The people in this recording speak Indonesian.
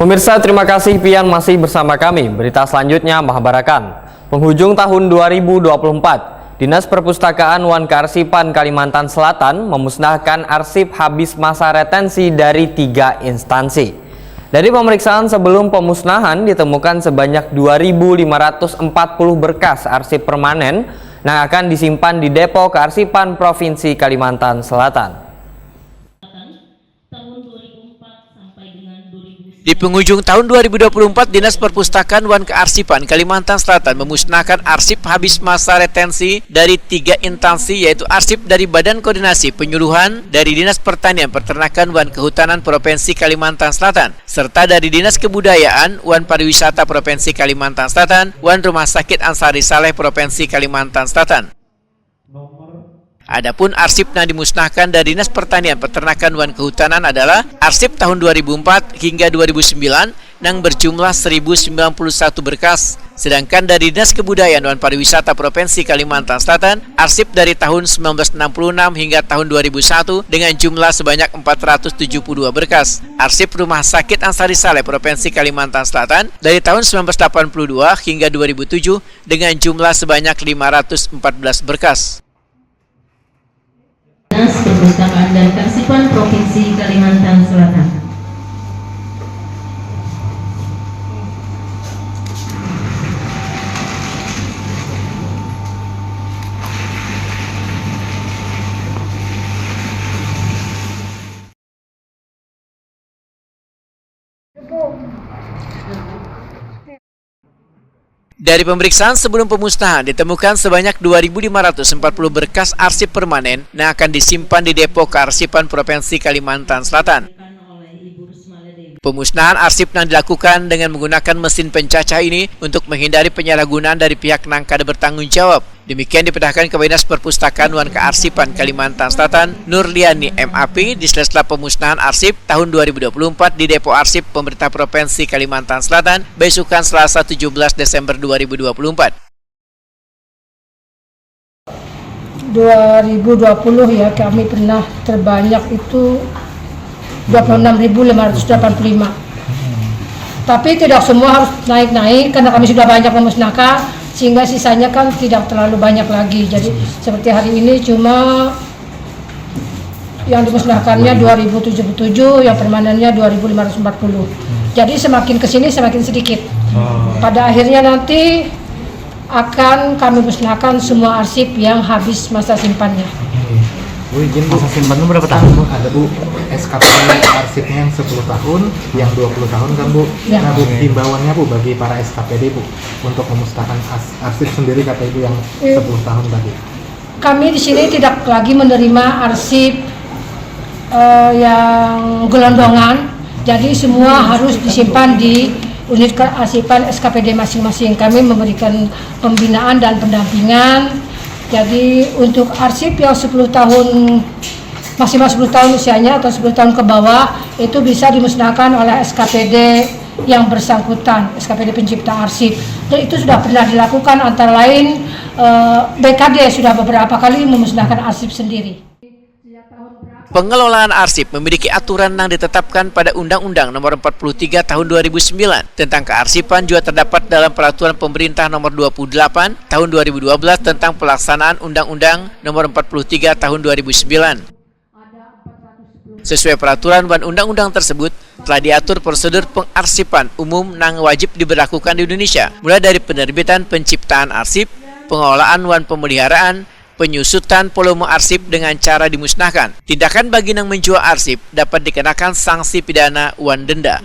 Pemirsa, terima kasih Pian masih bersama kami. Berita selanjutnya Mahabarakan. Penghujung tahun 2024, Dinas Perpustakaan Wan Kearsipan Kalimantan Selatan memusnahkan arsip habis masa retensi dari 3 instansi. Dari pemeriksaan sebelum pemusnahan ditemukan sebanyak 2.540 berkas arsip permanen yang akan disimpan di Depo Kearsipan Provinsi Kalimantan Selatan. Di penghujung tahun 2024, Dinas Perpustakaan Wan Kearsipan Kalimantan Selatan memusnahkan arsip habis masa retensi dari 3 instansi, yaitu arsip dari Badan Koordinasi Penyuluhan, dari Dinas Pertanian Peternakan Wan Kehutanan Provinsi Kalimantan Selatan, serta dari Dinas Kebudayaan Wan Pariwisata Provinsi Kalimantan Selatan, Wan Rumah Sakit Ansari Saleh Provinsi Kalimantan Selatan. Adapun arsip yang dimusnahkan dari Dinas Pertanian Peternakan Wan Kehutanan adalah arsip tahun 2004 hingga 2009 yang berjumlah 1091 berkas. Sedangkan dari Dinas Kebudayaan Wan Pariwisata Provinsi Kalimantan Selatan, arsip dari tahun 1966 hingga tahun 2001 dengan jumlah sebanyak 472 berkas. Arsip Rumah Sakit Ansari Saleh Provinsi Kalimantan Selatan dari tahun 1982 hingga 2007 dengan jumlah sebanyak 514 berkas. Dinas Perpustakaan dan Kearsipan Provinsi Kalimantan Selatan. Dari pemeriksaan sebelum pemusnahan ditemukan sebanyak 2.540 berkas arsip permanen yang akan disimpan di Depo Kearsipan Provinsi Kalimantan Selatan. Pemusnahan arsip yang dilakukan dengan menggunakan mesin pencacah ini untuk menghindari penyalahgunaan dari pihak yang kada bertanggung jawab. Demikian dipindahkan ke Dinas Perpustakaan Wan Kearsipan Kalimantan Selatan, Nurliani MAP, di sela-sela pemusnahan arsip tahun 2024 di Depo Arsip Pemerintah Provinsi Kalimantan Selatan, besukan Selasa 17 Desember 2024. 2020 ya, kami pernah terbanyak itu 26.585. Tapi tidak semua harus naik-naik karena kami sudah banyak memusnahkan, sehingga sisanya kan tidak terlalu banyak lagi. Jadi seperti hari ini cuma yang dimusnahkannya 2077, yang permanennya 2540. Jadi semakin kesini semakin sedikit. Pada akhirnya nanti akan kami musnahkan semua arsip yang habis masa simpannya. Bu, izin masa simpan itu berapa tahun, Bu? Ada, Bu, SKPD arsipnya yang 10 tahun, yang 20 tahun kan, Bu? Ya. Nah, Bu, himbauannya, Bu, bagi para SKPD, Bu, untuk memusnahkan arsip sendiri, kata Ibu, yang 10 tahun tadi. Kami di sini tidak lagi menerima arsip yang gelondongan, jadi semua harus disimpan di unit kearsipan SKPD masing-masing. Kami memberikan pembinaan dan pendampingan. Jadi untuk arsip yang 10 tahun, maksimal 10 tahun usianya atau 10 tahun ke bawah, itu bisa dimusnahkan oleh SKPD yang bersangkutan, SKPD pencipta arsip. Dan itu sudah pernah dilakukan, antara lain BKD sudah beberapa kali memusnahkan arsip sendiri. Pengelolaan arsip memiliki aturan yang ditetapkan pada Undang-Undang Nomor 43 Tahun 2009 tentang kearsipan, juga terdapat dalam Peraturan Pemerintah Nomor 28 Tahun 2012 tentang pelaksanaan Undang-Undang Nomor 43 Tahun 2009. Sesuai peraturan dan undang-undang tersebut, telah diatur prosedur pengarsipan umum yang wajib diberlakukan di Indonesia, mulai dari penerbitan penciptaan arsip, pengelolaan dan pemeliharaan, penyusutan volume arsip dengan cara dimusnahkan. Tindakan bagi yang menjual arsip dapat dikenakan sanksi pidana wan denda.